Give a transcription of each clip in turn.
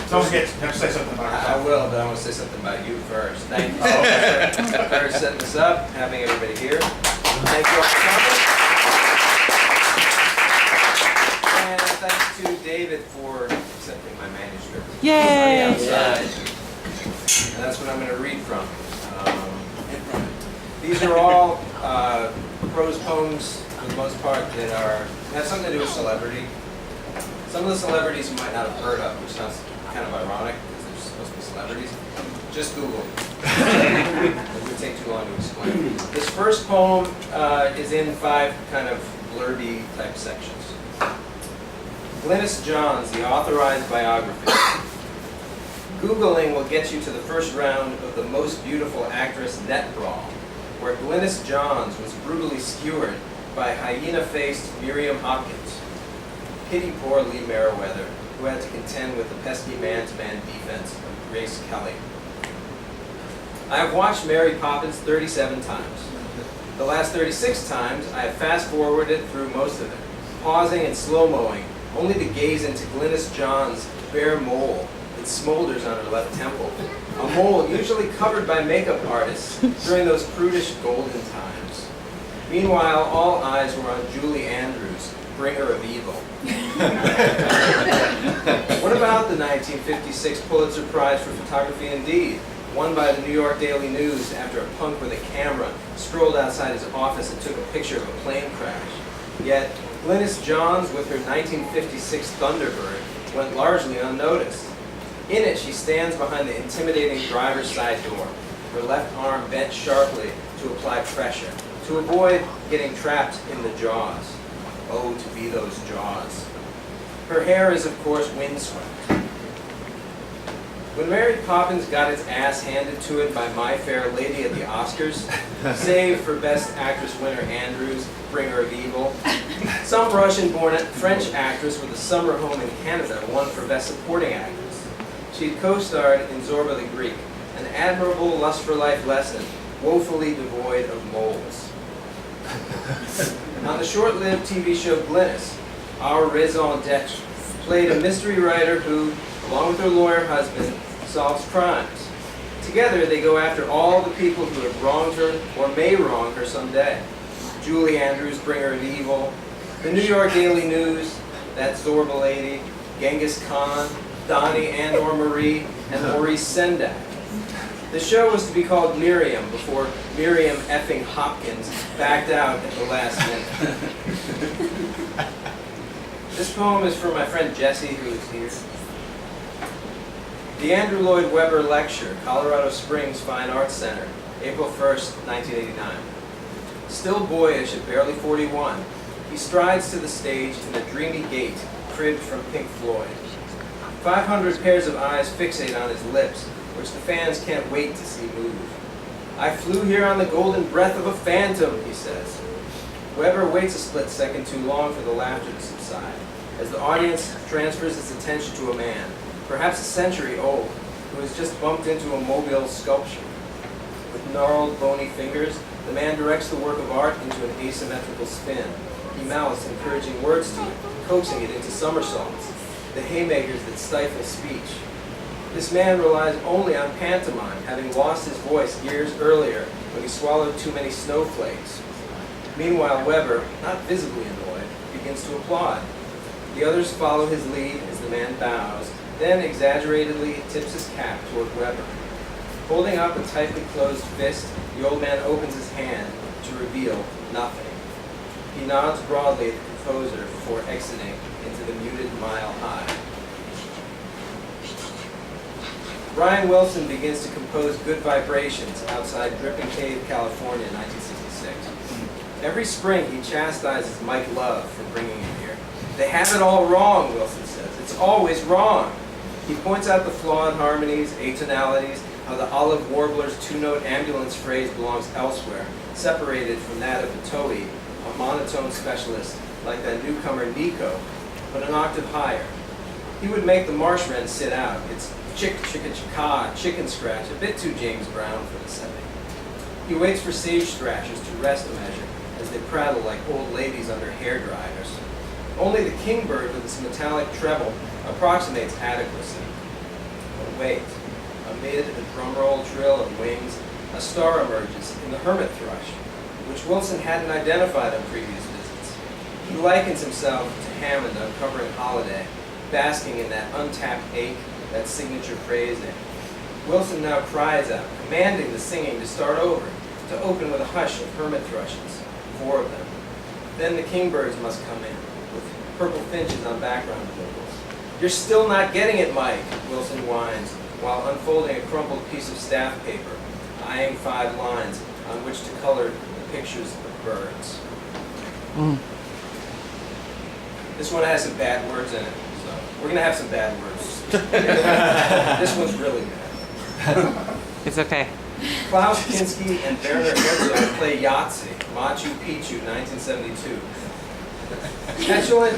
Don't forget, you have to say something about yourself. I will, but I want to say something about you first. Thank you for setting this up, having everybody here. Thank you all for coming. And thanks to David for accepting my manuscript. Yay! It's already outside. And that's what I'm going to read from. These are all prose poems, for the most part, that have something to do with celebrity. Some of the celebrities you might not have heard of, which sounds kind of ironic because they're supposed to be celebrities. Just Google it. It would take too long to explain. This first poem is in 5 kind of blurby type sections. Glynis Johns, the authorized biography. Googling will get you to the first round of the Most Beautiful Actress net brawl, where Glynis Johns was brutally skewered by hyena-faced Miriam Hopkins. Pity poor Lee Meriwether, who had to contend with the pesky man-to-man defense of Grace Kelly. I have watched Mary Poppins 37 times. The last 36 times, I have fast-forwarded through most of it, pausing and slow-mowing, only to gaze into Glynis Johns' bare mole that smolders on her left temple. A mole usually covered by makeup artists during those prudish golden times. Meanwhile, all eyes were on Julie Andrews, bringer of evil. What about the 1956 Pulitzer Prize for Photography Indeed, won by the New York Daily News after a punk with a camera strolled outside his office and took a picture of a plane crash? Yet, Glynis Johns with her 1956 Thunderbird went largely unnoticed. In it, she stands behind the intimidating driver's side door, her left arm bent sharply to apply pressure, to avoid getting trapped in the jaws. Oh, to be those jaws. Her hair is, of course, windswept. When Mary Poppins got its ass handed to it by My Fair Lady at the Oscars, save for Best Actress winner Andrews, bringer of evil, some Russian-born French actress with a summer home in Canada won for Best Supporting Actress. She'd co-starred in Zorba the Greek, an admirable Lust for Life lesson, woefully devoid of moles. On the short-lived TV show Glynis, our raison d'etre played a mystery writer who, along with her lawyer husband, solves crimes. Together, they go after all the people who have wronged her or may wrong her someday. Julie Andrews, bringer of evil, the New York Daily News, that Zorba lady, Genghis Khan, Donnie and/or Marie, and Maurice Sendak. The show was to be called Miriam before Miriam effing Hopkins backed out at the last minute. This poem is for my friend Jesse, who is here. The Andrew Lloyd Webber Lecture, Colorado Springs Fine Arts Center, April 1st, 1989. Still boyish at barely 41, he strides to the stage in a dreamy gait, cribbed from Pink Floyd. 500 pairs of eyes fixate on his lips, which the fans can't wait to see move. I flew here on the golden breath of a phantom, he says. Webber waits a split second too long for the laughter to subside, as the audience transfers its attention to a man, perhaps a century old, who has just bumped into a mobile sculpture. With gnarled, bony fingers, the man directs the work of art into an asymmetrical spin. He mouths encouraging words to it, coaxing it into somersaults, the haymakers that stifle speech. This man relies only on pantomime, having lost his voice years earlier when he swallowed too many snowflakes. Meanwhile, Webber, not visibly annoyed, begins to applaud. The others follow his lead as the man bows, then exaggeratedly tips his cap toward Webber. Holding up a tightly closed fist, the old man opens his hand to reveal nothing. He nods broadly at the composer before exiting into the muted Mile High. Brian Wilson begins to compose Good Vibrations outside Dripping Cave, California, 1966. Every spring, he chastises Mike Love for bringing him here. They have it all wrong, Wilson says. It's always wrong. He points out the flawed harmonies, atonalities, how the olive warbler's two-note ambulance phrase belongs elsewhere, separated from that of the Toei, a monotone specialist like that newcomer Nico, but an octave higher. He would make the marsh wren sit out. It's chick, chicka, chicka, chicken scratch, a bit too James Brown for the setting. He waits for sage thrashers to rest a measure as they prattle like old ladies under hair dryers. Only the kingbird with its metallic treble approximates adequacy. But wait, amid the drumroll trill of wings, a star emerges in the hermit thrush, which Wilson hadn't identified on previous visits. He likens himself to Hammond uncovering Holiday, basking in that untapped ache, that signature phrasing. Wilson now cries out, commanding the singing to start over, to open with a hush of hermit thrushes, 4 of them. Then the kingbirds must come in, with purple finches on background vocals. "You're still not getting it, Mike," Wilson whines, while unfolding a crumpled piece of staff paper, eyeing 5 lines on which to color the pictures of birds. This one has some bad words in it, so we're going to have some bad words. This one's really bad. It's okay. Klaus Kinski and Werner Herzog play Yahtzee, Machu Picchu, 1972. Petulant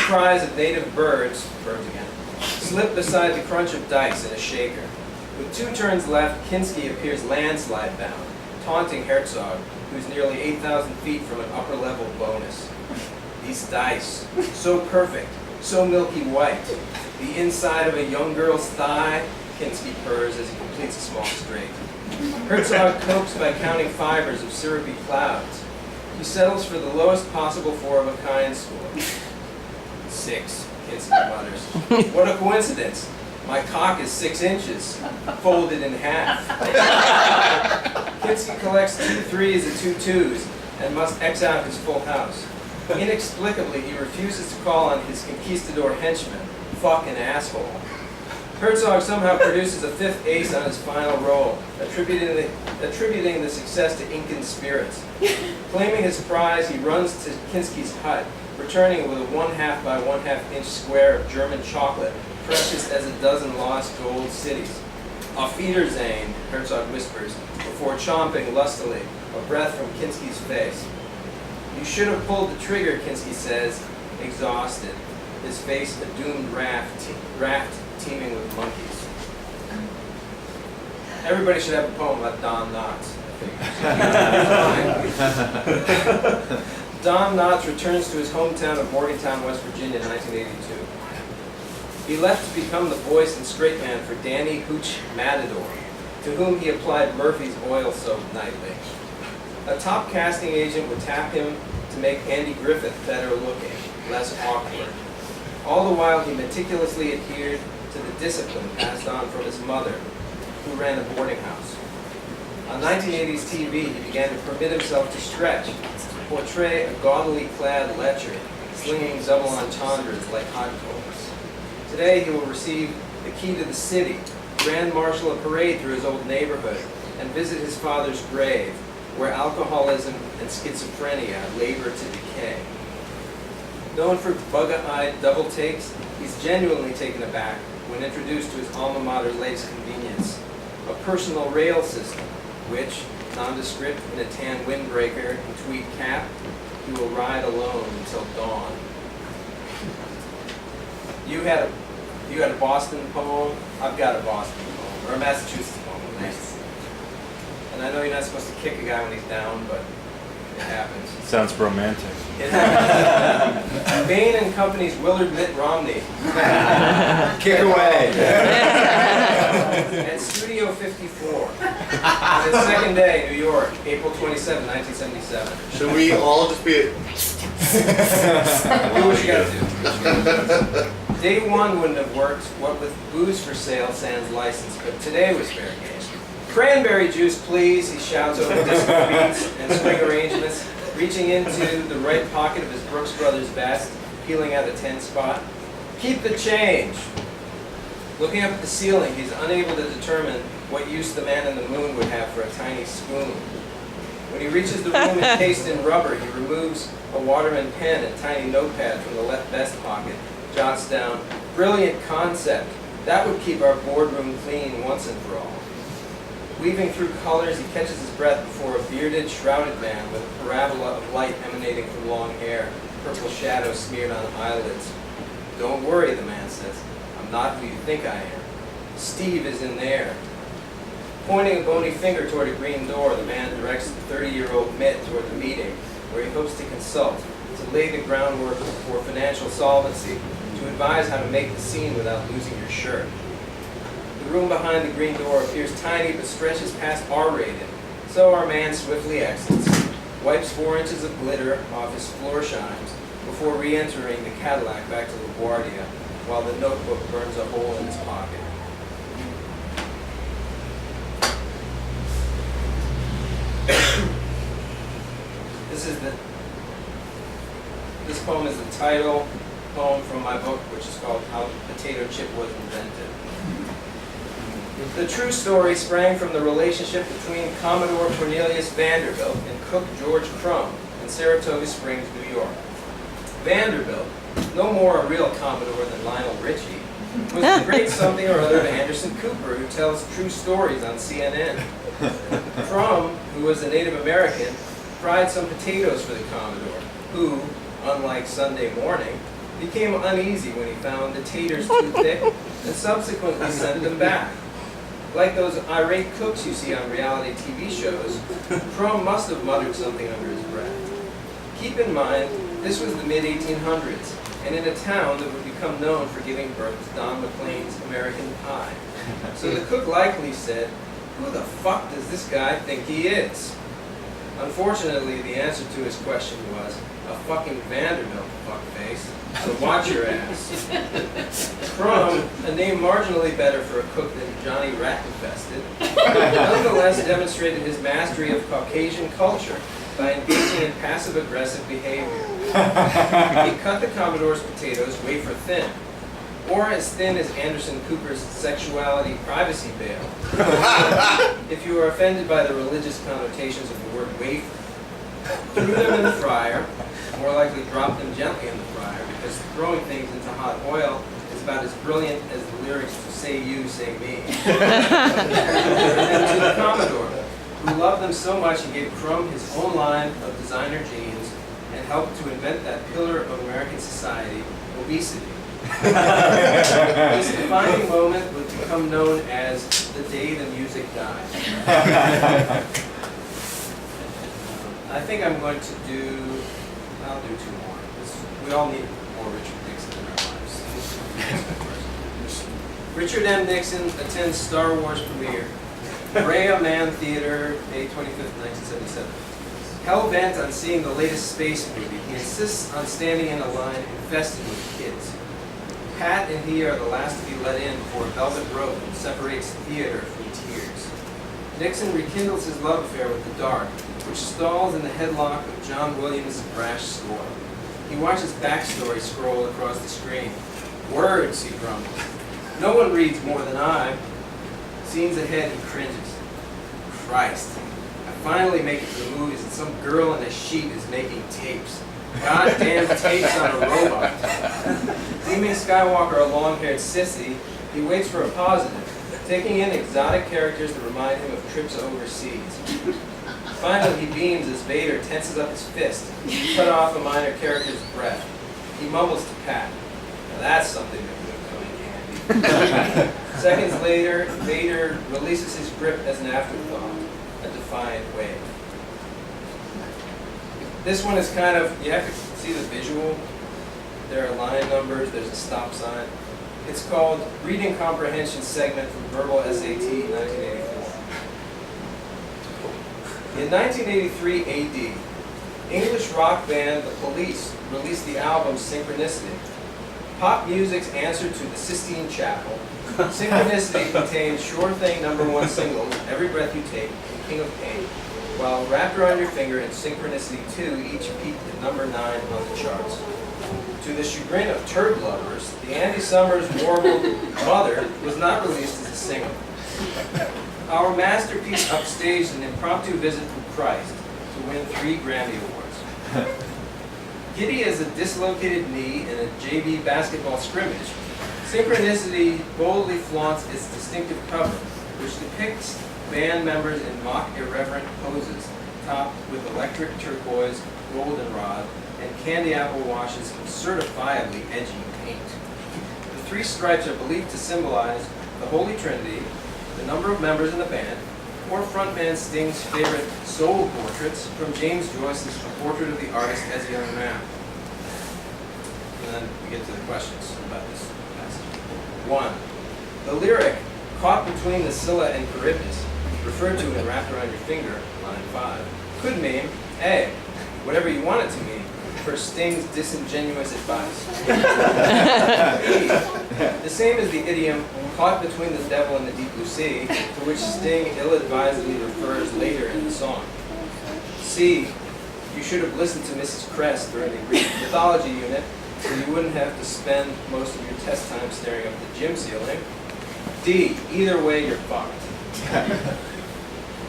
cries of native birds again, slip beside the crunch of dice in a shaker. With 2 turns left, Kinski appears landslide bound, taunting Herzog, who's nearly 8,000 feet from an upper-level bonus. These dice, so perfect, so milky white. The inside of a young girl's thigh, Kinski purrs as he completes a small straight. Herzog copes by counting fibers of syrupy clouds. He settles for the lowest possible 4-of-a-kind score. 6, Kinski mutters. What a coincidence. My cock is 6 inches, folded in half. Kinski collects 2 3s and 2 2s and must X out his full house. Inexplicably, he refuses to call on his conquistador henchman, fucking asshole. Herzog somehow produces a 5th ace on his final roll, attributing the success to Incan spirits. Claiming his prize, he runs to Kinski's hut, returning with a 1/2 by 1/2 inch square of German chocolate, precious as a dozen lost gold cities. Auf Wiedersehen, Herzog whispers, before chomping lustily, a breath from Kinski's face. You should have pulled the trigger, Kinski says, exhausted, his face a doomed raft teeming with monkeys. Everybody should have a poem about Don Knotts, I think. Don Knotts returns to his hometown of Morgantown, West Virginia in 1982. He left to become the voice and straight man for Danny Hooch Matador, to whom he applied Murphy's oil soap nightly. A top casting agent would tap him to make Andy Griffith better looking, less awkward. All the while he meticulously adhered to the discipline passed on from his mother, who ran a boarding house. On 1980s TV, he began to permit himself to stretch, to portray a gaudily clad lecher, slinging double entendres like hot coals. Today he will receive the key to the city, grand marshal a parade through his old neighborhood, and visit his father's grave, where alcoholism and schizophrenia labor to decay. Known for bug-eyed double takes, he's genuinely taken aback when introduced to his alma mater's latest convenience, a personal rail system, which, nondescript in a tan windbreaker and tweed cap, he will ride alone until dawn. You had a Boston poem. I've got a Boston poem, or a Massachusetts poem. Nice. And I know you're not supposed to kick a guy when he's down, but it happens. Sounds romantic. It happens. Bain and Company's Willard Mitt Romney. Kick away. At Studio 54. On its second day, New York, April 27, 1977. Should we all just be... Do what you gotta do. Day 1 wouldn't have worked, what with booze for sale sans license, but today was fair game. Cranberry juice, please, he shouts over disco beats and string arrangements, reaching into the right pocket of his Brooks Brothers vest, peeling out a 10 spot. Keep the change. Looking up at the ceiling, he's unable to determine what use the man in the moon would have for a tiny spoon. When he reaches the room encased in rubber, he removes a Waterman pen and tiny notepad from the left vest pocket, jots down, brilliant concept. That would keep our boardroom clean once and for all. Weaving through colors, he catches his breath before a bearded, shrouded man with a parabola of light emanating from long hair, purple shadow smeared on eyelids. Don't worry, the man says. I'm not who you think I am. Steve is in there. Pointing a bony finger toward a green door, the man directs the 30-year-old Mitt toward the meeting, where he hopes to consult, to lay the groundwork for financial solvency, to advise how to make the scene without losing your shirt. The room behind the green door appears tiny but stretches past R-rated, so our man swiftly exits, wipes 4 inches of glitter off his floor shimes before re-entering the Cadillac back to LaGuardia, while the notebook burns a hole in his pocket. This poem is the title poem from my book, which is called How the Potato Chip Was Invented. The true story sprang from the relationship between Commodore Cornelius Vanderbilt and cook George Crumb in Saratoga Springs, New York. Vanderbilt, no more a real Commodore than Lionel Richie, was the great something or other of Anderson Cooper, who tells true stories on CNN. Crumb, who was a Native American, fried some potatoes for the Commodore, who, unlike Sunday morning, became uneasy when he found the taters too thick and subsequently sent them back. Like those irate cooks you see on reality TV shows, Crumb must have muttered something under his breath. Keep in mind, this was the mid-1800s, and in a town that would become known for giving birth to Don McLean's American Pie. So the cook likely said, "Who the fuck does this guy think he is?" Unfortunately, the answer to his question was, "A fucking Vanderbilt, fuckface, so watch your ass." Crumb, a name marginally better for a cook than Johnny Rat-infested, nonetheless demonstrated his mastery of Caucasian culture by engaging in passive-aggressive behavior. He cut the Commodore's potatoes wafer thin, or as thin as Anderson Cooper's sexuality privacy veil. If you are offended by the religious connotations of the word wafer, threw them in the fryer, more likely dropped them gently in the fryer, because throwing things into hot oil is about as brilliant as the lyrics to Say You, Say Me. And to the Commodore, who loved them so much he gave Crumb his own line of designer jeans and helped to invent that pillar of American society, obesity. This defining moment would become known as the day the music died. I think I'm going to I'll do 2 more. We all need more Richard Nixon in our lives. Richard M. Nixon attends Star Wars premiere. Brea Mann Theater, May 25th, 1977. Hell-bent on seeing the latest space movie, he insists on standing in a line infested with kids. Pat and he are the last to be let in before a velvet rope separates the theater from tears. Nixon rekindles his love affair with the dark, which stalls in the headlock of John Williams' brash score. He watches backstory scroll across the screen. "Words," he grumbles. "No one reads more than I." Scenes ahead, he cringes. "Christ, I finally make it to the movies and some girl in a sheet is making tapes. Goddamn tapes on a robot." Deeming Skywalker a long-haired sissy, he waits for a positive, taking in exotic characters that remind him of trips overseas. Finally, he beams as Vader tenses up his fist to cut off a minor character's breath. He mumbles to Pat, "Now that's something that would come in handy." Seconds later, Vader releases his grip as an afterthought, a defiant wave. This one is kind of, you have to see the visual. There are line numbers, there's a stop sign. It's called Reading Comprehension Segment from Verbal SAT 1984. In 1983 AD, English rock band The Police released the album Synchronicity. Pop music's answer to the Sistine Chapel, Synchronicity contained Sure Thing #1 singles, Every Breath You Take and King of Pain, while Wrapped Around Your Finger and Synchronicity 2 each peaked at #9 on the charts. To the chagrin of turd lovers, the Andy Summers warbled Mother was not released as a single. Our masterpiece upstaged an impromptu visit from Christ to win 3 Grammy Awards. Giddy as a dislocated knee in a JV basketball scrimmage, Synchronicity boldly flaunts its distinctive cover, which depicts band members in mock irreverent poses, topped with electric turquoise, goldenrod, and candy apple washes of certifiably edgy paint. The 3 stripes are believed to symbolize the Holy Trinity, the number of members in the band, or frontman Sting's favorite soul portraits from James Joyce's A Portrait of the Artist as a Young Man. and then we get to the questions about this passage. 1. The lyric, caught between the Scylla and Charybdis, referred to and wrapped around your finger, line 5, could mean A, whatever you want it to mean, for Sting's disingenuous advice. B, the same as the idiom, caught between the devil and the deep blue sea, to which Sting ill-advisedly refers later in the song. C, you should have listened to Mrs. Crest during the Greek mythology unit, so you wouldn't have to spend most of your test time staring up the gym ceiling. D, either way, you're fucked.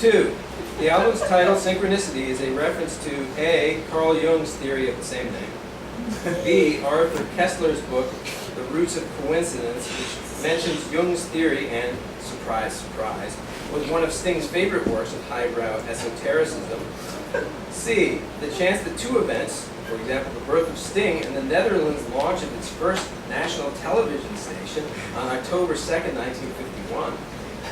2. The album's title, Synchronicity, is a reference to A, Carl Jung's theory of the same name, B, Arthur Kessler's book, The Roots of Coincidence, which mentions Jung's theory and, surprise, surprise, was one of Sting's favorite works of highbrow esotericism. C, the chance that two events, for example, the birth of Sting and the Netherlands' launch of its first national television station on October 2nd, 1951,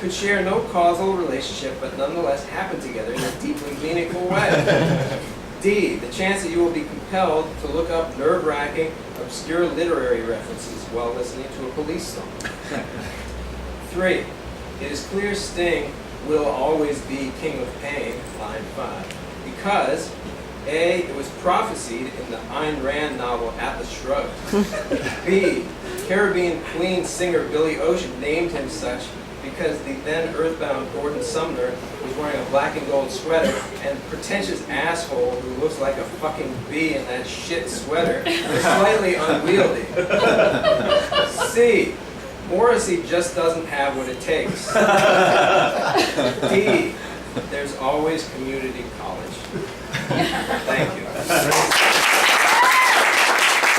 could share no causal relationship but nonetheless happen together in a deeply meaningful way. D, the chance that you will be compelled to look up nerve-wracking, obscure literary references while listening to a Police song. 3, it is clear Sting will always be King of Pain, line 5, because A, it was prophesied in the Ayn Rand novel Atlas Shrugged. B, Caribbean Queen singer Billy Ocean named him such because the then earthbound Gordon Sumner was wearing a black and gold sweater, and pretentious asshole who looks like a fucking bee in that shit sweater is slightly unwieldy. C, Morrissey just doesn't have what it takes. D, there's always community college. Thank you.